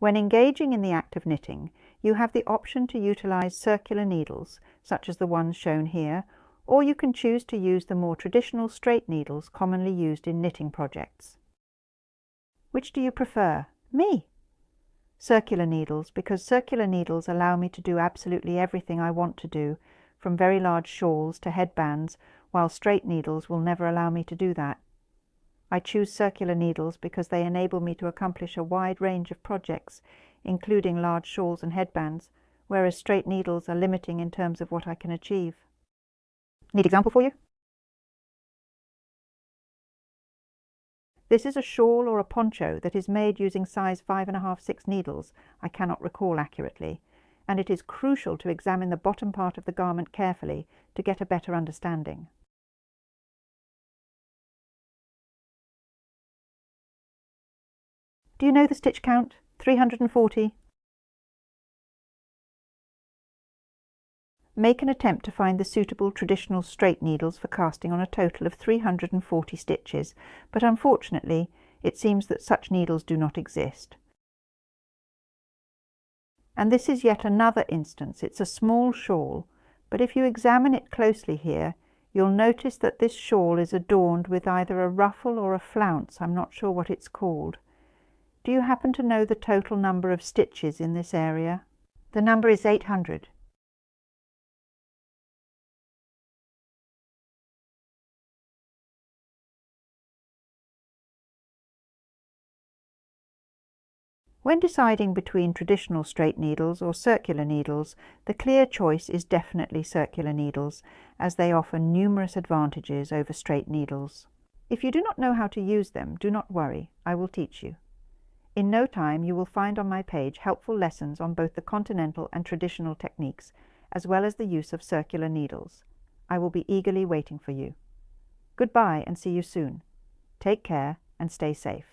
When engaging in the act of knitting, you have the option to utilize circular needles, such as the ones shown here, or you can choose to use the more traditional straight needles commonly used in knitting projects. Which do you prefer? Me! Circular needles, because circular needles allow me to do absolutely everything I want to do, from very large shawls to headbands, while straight needles will never allow me to do that. I choose circular needles because they enable me to accomplish a wide range of projects, including large shawls and headbands, whereas straight needles are limiting in terms of what I can achieve. Need example for you? This is a shawl or a poncho that is made using size 5½/6 needles, I cannot recall accurately, and it is crucial to examine the bottom part of the garment carefully to get a better understanding. Do you know the stitch count? 340? Make an attempt to find the suitable traditional straight needles for casting on a total of 340 stitches, but unfortunately it seems that such needles do not exist. And this is yet another instance. It's a small shawl, but if you examine it closely here, you'll notice that this shawl is adorned with either a ruffle or a flounce. I'm not sure what it's called. Do you happen to know the total number of stitches in this area? The number is 800. When deciding between traditional straight needles or circular needles, the clear choice is definitely circular needles, as they offer numerous advantages over straight needles. If you do not know how to use them, do not worry, I will teach you. In no time you will find on my page helpful lessons on both the continental and traditional techniques, as well as the use of circular needles. I will be eagerly waiting for you. Goodbye and see you soon. Take care and stay safe.